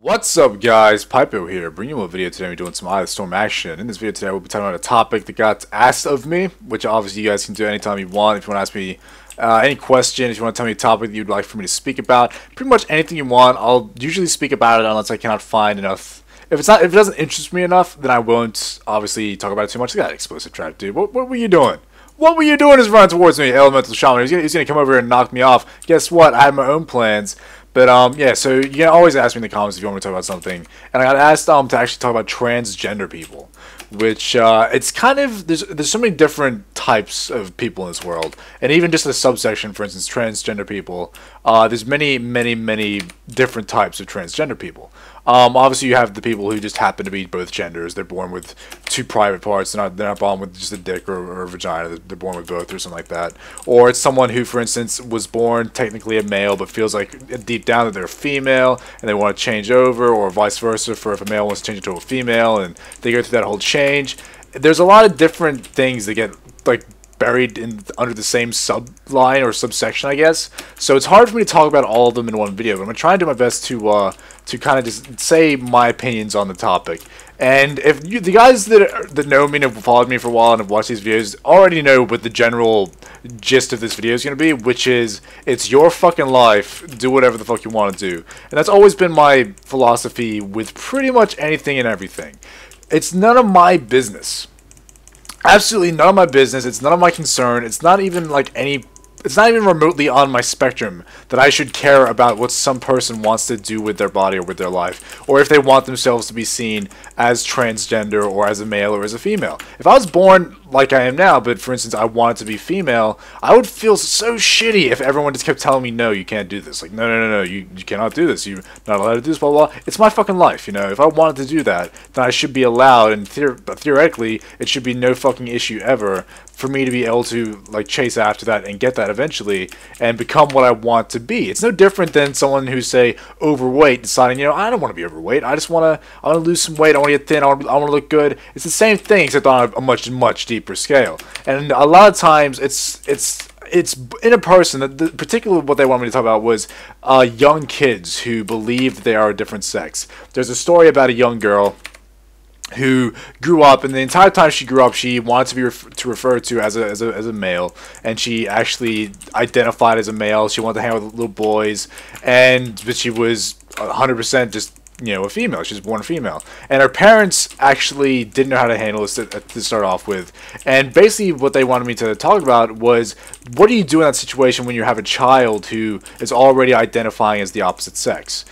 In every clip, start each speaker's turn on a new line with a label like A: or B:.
A: What's up, guys? Pypo here, bringing you a video today. We're doing some Eye of the Storm action. In this video today, we'll be talking about a topic that got asked of me, which obviously you guys can do anytime you want. If you want to ask me any question, if you want to tell me a topic that you'd like for me to speak about, pretty much anything you want. I'll usually speak about it unless I cannot find enough. If it doesn't interest me enough, then I won't obviously talk about it too much. Look at that explosive trap, dude. What were you doing? What were you doing is running towards me, Elemental Shaman. He's gonna come over here and knock me off. Guess what? I had my own plans. But, yeah, so you can always ask me in the comments if you want me to talk about something. And I got asked to actually talk about transgender people. Which, it's kind of, there's so many different types of people in this world. And even just a subsection, for instance, transgender people. There's many different types of transgender people. Obviously, you have the people who just happen to be both genders. They're born with two private parts. They're not born with just a dick or a vagina. They're born with both or something like that. Or it's someone who, for instance, was born technically a male but feels like deep down that they're a female and they want to change over, or vice versa for if a male wants to change into a female and they go through that whole change. There's a lot of different things that get like buried under the same subline or subsection, I guess. So it's hard for me to talk about all of them in one video, but I'm gonna try and do my best to kind of just say my opinions on the topic. And if the guys that know me and have followed me for a while and have watched these videos already know what the general gist of this video is going to be, which is it's your fucking life, do whatever the fuck you want to do. And that's always been my philosophy with pretty much anything and everything. It's none of my business. Absolutely none of my business. It's none of my concern. It's not even like it's not even remotely on my spectrum that I should care about what some person wants to do with their body or with their life, or if they want themselves to be seen as transgender or as a male or as a female. If I was born like I am now, but for instance I wanted to be female, I would feel so shitty if everyone just kept telling me, no, you can't do this. Like, no, you cannot do this. You're not allowed to do this, blah, blah, blah. It's my fucking life, you know. If I wanted to do that, then I should be allowed, and theoretically, it should be no fucking issue ever for me to be able to like chase after that and get that eventually and become what I want to be. It's no different than someone who's, say, overweight, deciding, you know, I don't want to be overweight. I want to lose some weight. I want to get thin. I want to look good. It's the same thing, except on a much deeper scale. And a lot of times it's in a person that particularly what they want me to talk about was young kids who believe they are a different sex. There's a story about a young girl who grew up, and the entire time she grew up, she wanted to be referred to as a male, and she actually identified as a male. She wanted to hang out with little boys, but she was 100% just, you know, a female. She was born a female, and her parents actually didn't know how to handle this to start off with. And basically, what they wanted me to talk about was, what do you do in that situation when you have a child who is already identifying as the opposite sex?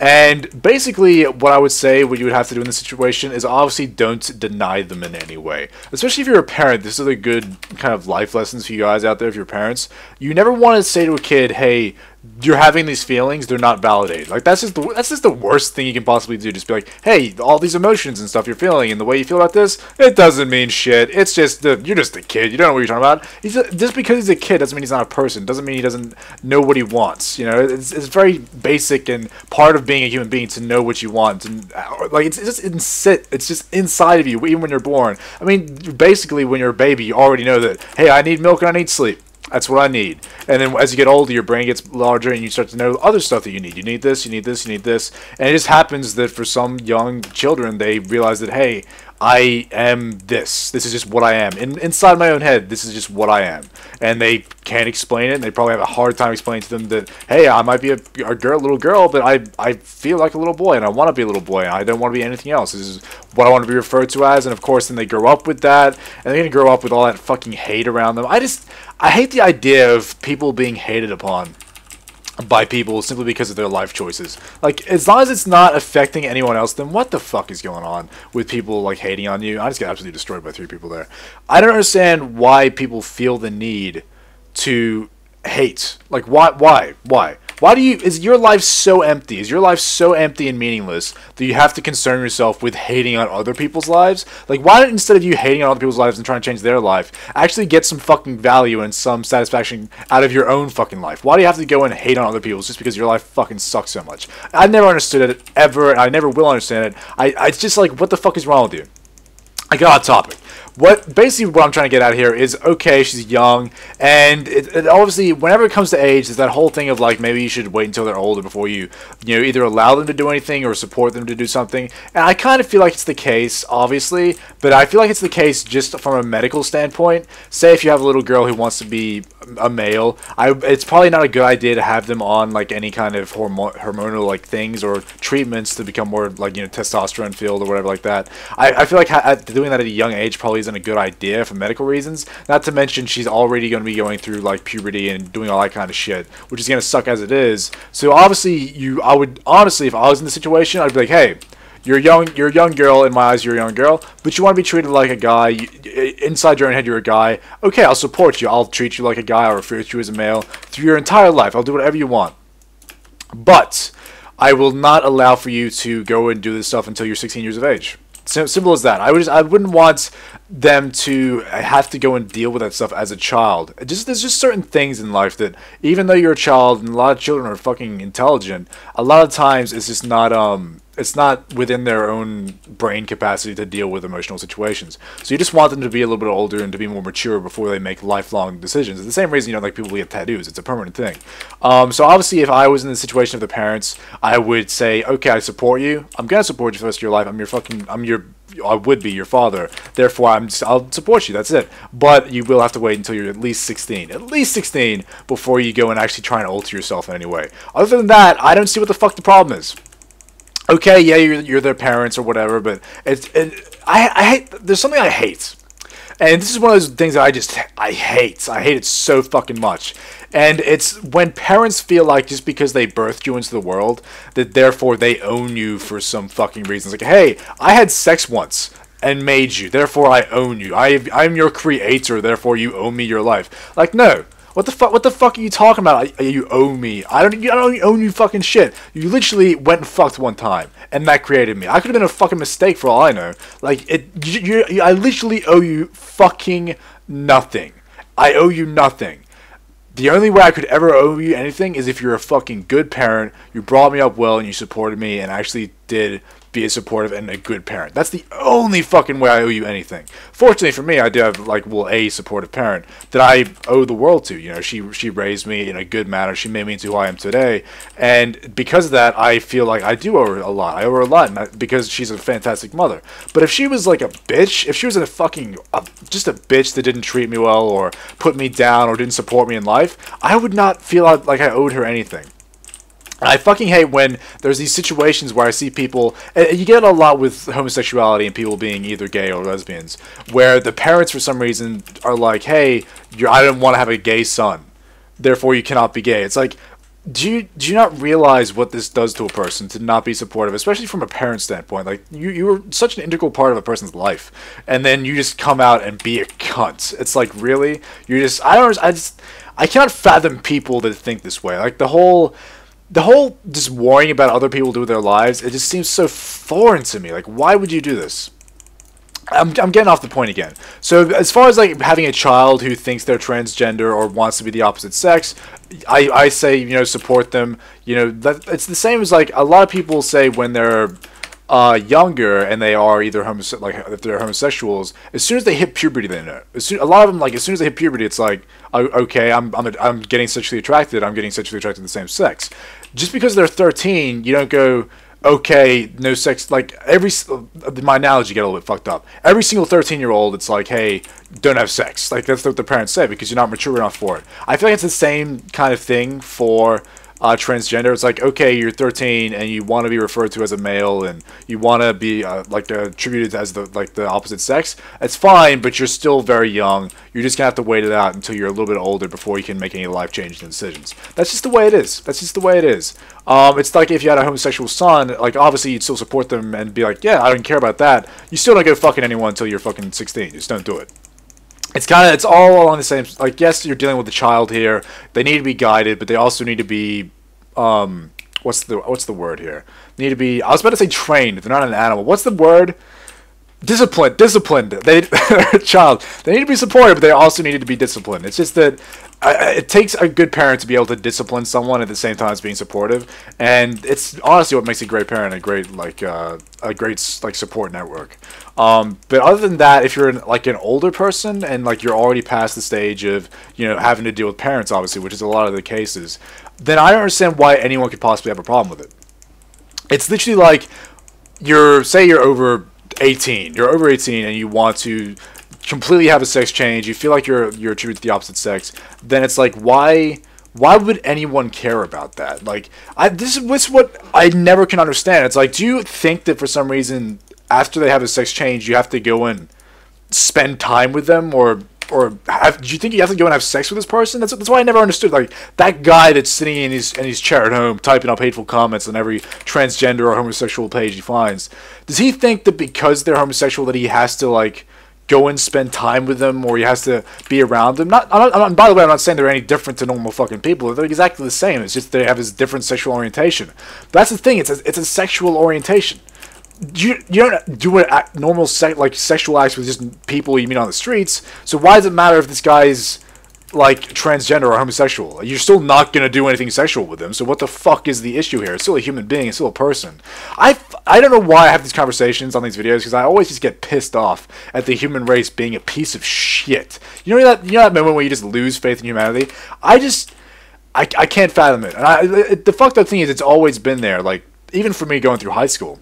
A: And basically, what I would say, what you would have to do in this situation is obviously don't deny them in any way. Especially if you're a parent, this is a good kind of life lessons for you guys out there if you're parents. You never want to say to a kid, hey, you're having these feelings, they're not validated. Like, that's just the worst thing you can possibly do. Just be like, hey, all these emotions and stuff you're feeling and the way you feel about this, it doesn't mean shit. It's just you're just a kid. You don't know what you're talking about. Just because he's a kid doesn't mean he's not a person. Doesn't mean he doesn't know what he wants. You know, it's very basic and part of being a human being to know what you want. And like, it's just inside of you, even when you're born. I mean, basically, when you're a baby, you already know that, hey, I need milk and I need sleep. That's what I need. And then as you get older, your brain gets larger and you start to know other stuff that you need. You need this, you need this, you need this. And it just happens that for some young children, they realize that, hey, I am this. This is just what I am. Inside my own head, this is just what I am. And they can't explain it, and they probably have a hard time explaining to them that, hey, I might be a little girl, but I feel like a little boy, and I want to be a little boy, and I don't want to be anything else. This is what I want to be referred to as, and of course, then they grow up with that, and they're going to grow up with all that fucking hate around them. I hate the idea of people being hated upon by people simply because of their life choices. Like, as long as it's not affecting anyone else, then what the fuck is going on with people like hating on you? I just got absolutely destroyed by 3 people there. I don't understand why people feel the need to hate. Like, why do you, is your life so empty? Is your life so empty and meaningless that you have to concern yourself with hating on other people's lives? Like, why don't, instead of you hating on other people's lives and trying to change their life, actually get some fucking value and some satisfaction out of your own fucking life? Why do you have to go and hate on other people's just because your life fucking sucks so much? I never understood it, ever, and I never will understand it. It's just like, what the fuck is wrong with you? I got off topic. basically what I'm trying to get at here is, okay, she's young, and it obviously, whenever it comes to age, there's that whole thing of like, maybe you should wait until they're older before you either allow them to do anything or support them to do something. And I kind of feel like it's the case, obviously, but I feel like it's the case just from a medical standpoint. Say if you have a little girl who wants to be a male, it's probably not a good idea to have them on like any kind of hormonal like things or treatments to become more like testosterone filled or whatever like that. I feel like doing that at a young age probably isn't a good idea for medical reasons. Not to mention she's already going to be going through like puberty and doing all that kind of shit, which is going to suck as it is. So obviously I would honestly, if I was in the situation, I'd be like, hey, you're a young girl. In my eyes, you're a young girl, but you want to be treated like a guy. Inside your own head, you're a guy. Okay, I'll support you. I'll treat you like a guy. I'll refer to you as a male through your entire life. I'll do whatever you want. But I will not allow for you to go and do this stuff until you're 16 years of age. Simple as that. I wouldn't want them to have to go and deal with that stuff as a child. There's just certain things in life that, even though you're a child, and a lot of children are fucking intelligent, a lot of times it's just not it's not within their own brain capacity to deal with emotional situations. So you just want them to be a little bit older and to be more mature before they make lifelong decisions. It's the same reason like people get tattoos. It's a permanent thing. So obviously, if I was in the situation of the parents, I would say, okay, I support you. I'm gonna support you for the rest of your life. I would be your father. Therefore, I'll support you. That's it. But you will have to wait until you're at least 16. At least 16 before you go and actually try and alter yourself in any way. Other than that, I don't see what the fuck the problem is. Okay, yeah, you're their parents or whatever, but I hate. There's something I hate, and this is one of those things that I hate. I hate it so fucking much, and it's when parents feel like just because they birthed you into the world that therefore they own you for some fucking reasons. Like, hey, I had sex once and made you, therefore I own you. I'm your creator, therefore you owe me your life. Like, no. What the fuck are you talking about? You owe me. I don't own you fucking shit. You literally went and fucked one time, and that created me. I could have been a fucking mistake for all I know. Like, I literally owe you fucking nothing. I owe you nothing. The only way I could ever owe you anything is if you're a fucking good parent, you brought me up well, and you supported me, and actually did be a supportive and a good parent. That's the only fucking way I owe you anything. Fortunately for me, I do have a supportive parent that I owe the world to. She raised me in a good manner. She made me into who I am today, and because of that, I feel like I do owe her a lot. I owe her a lot because she's a fantastic mother. But if she was like a bitch, if she was just a bitch that didn't treat me well or put me down or didn't support me in life, I would not feel like I owed her anything. I fucking hate when there's these situations where I see people, and you get it a lot with homosexuality and people being either gay or lesbians, where the parents for some reason are like, hey, I don't want to have a gay son, therefore you cannot be gay. It's like, do you not realize what this does to a person to not be supportive, especially from a parent standpoint? Like, you were such an integral part of a person's life, and then you just come out and be a cunt. It's like, really? I cannot fathom people that think this way. Like, the whole just worrying about other people do with their lives, it just seems so foreign to me. Like, why would you do this? I'm getting off the point again. So as far as like having a child who thinks they're transgender or wants to be the opposite sex, I say, support them. That it's the same as like a lot of people say when they're younger and they are either if they're homosexuals, as soon as they hit puberty, they know. A lot of them, like, as soon as they hit puberty, it's like, okay, I'm getting sexually attracted. I'm getting sexually attracted to the same sex. Just because they're 13, you don't go, okay, no sex. Like, my analogy get a little bit fucked up. Every single 13-year-old, it's like, hey, don't have sex. Like, that's what the parents say because you're not mature enough for it. I feel like it's the same kind of thing for transgender. It's like, okay, you're 13 and you want to be referred to as a male and you want to be attributed as the opposite sex. It's fine, but you're still very young. You're just gonna have to wait it out until you're a little bit older before you can make any life-changing decisions. That's just the way it is. That's just the way it is. It's like if you had a homosexual son, like, obviously you'd still support them and be like, yeah, I don't care about that. You still don't go fucking anyone until you're fucking 16. Just don't do it. It's all along the same, like, yes, you're dealing with a child here. They need to be guided, but they also need to be, what's the word here? They need to be, I was about to say trained. They're not an animal. What's the word? Disciplined. They're a child. They need to be supported, but they also need to be disciplined. It's just that it takes a good parent to be able to discipline someone at the same time as being supportive, and it's honestly what makes a great parent a great support network. But other than that, if you're like an older person and like you're already past the stage of having to deal with parents, obviously, which is a lot of the cases, then I don't understand why anyone could possibly have a problem with it. It's literally like say you're over 18, and you want to completely have a sex change, you feel like you're attracted to the opposite sex, then it's like, why would anyone care about that? Like, this is what I never can understand. It's like, do you think that for some reason after they have a sex change you have to go and spend time with them, or do you think you have to go and have sex with this person? That's why I never understood. Like, that guy that's sitting in his chair at home typing up hateful comments on every transgender or homosexual page he finds, does he think that because they're homosexual that he has to like go and spend time with them, or he has to be around them? By the way, I'm not saying they're any different to normal fucking people. They're exactly the same. It's just they have this different sexual orientation. But that's the thing. It's a sexual orientation. You don't do a normal sexual acts with just people you meet on the streets. So why does it matter if this guy's like transgender or homosexual? You're still not gonna do anything sexual with them. So what the fuck is the issue here? It's still a human being. It's still a person. I don't know why I have these conversations on these videos, because I always just get pissed off at the human race being a piece of shit. You know that moment where you just lose faith in humanity? I can't fathom it. And the fucked up thing is, it's always been there. Like, even for me going through high school,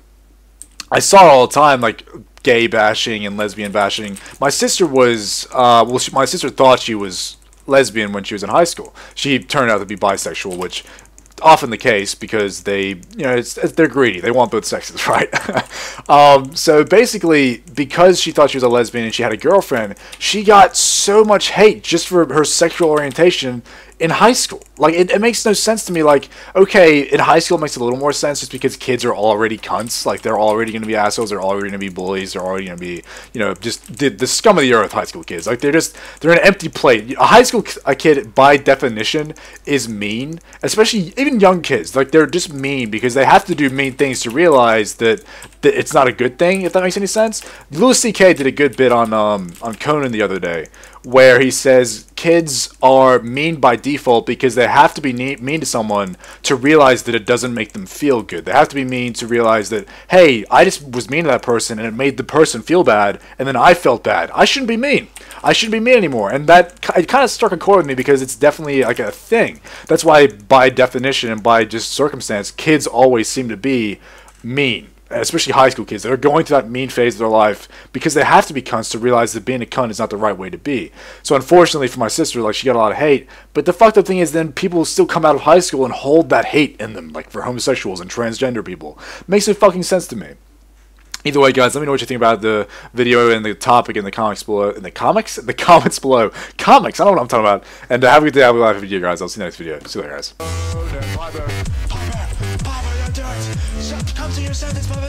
A: I saw it all the time, like gay bashing and lesbian bashing. My sister was my sister thought she was lesbian when she was in high school. She turned out to be bisexual, which often the case, because they, they're greedy. They want both sexes, right? So basically, because she thought she was a lesbian and she had a girlfriend, she got so much hate just for her sexual orientation in high school. Like, it makes no sense to me. Like, okay, in high school it makes a little more sense just because kids are already cunts. Like, they're already going to be assholes. They're already going to be bullies. They're already going to be, just the scum of the earth, high school kids. Like, they're an empty plate. A high school kid, by definition, is mean. Especially, even young kids. Like, they're just mean because they have to do mean things to realize that it's not a good thing, if that makes any sense. Louis C.K. did a good bit on Conan the other day, where he says kids are mean by default because they have to be mean to someone to realize that it doesn't make them feel good. They have to be mean to realize that, hey, I just was mean to that person and it made the person feel bad, and then I felt bad. I shouldn't be mean. I shouldn't be mean anymore. And it kind of struck a chord with me because it's definitely like a thing. That's why, by definition and by just circumstance, kids always seem to be mean. Especially high school kids. They're going through that mean phase of their life because they have to be cunts to realize that being a cunt is not the right way to be. So unfortunately for my sister, like, she got a lot of hate. But the fucked up thing is, then people still come out of high school and hold that hate in them, like for homosexuals and transgender people. Makes no fucking sense to me. Either way, guys, let me know what you think about the video and the topic in the comments below. In the comments below. Comics, I don't know what I'm talking about. And have a good day, have a live video, guys. I'll see you next video. See you later, guys. Come to your senses, Papa.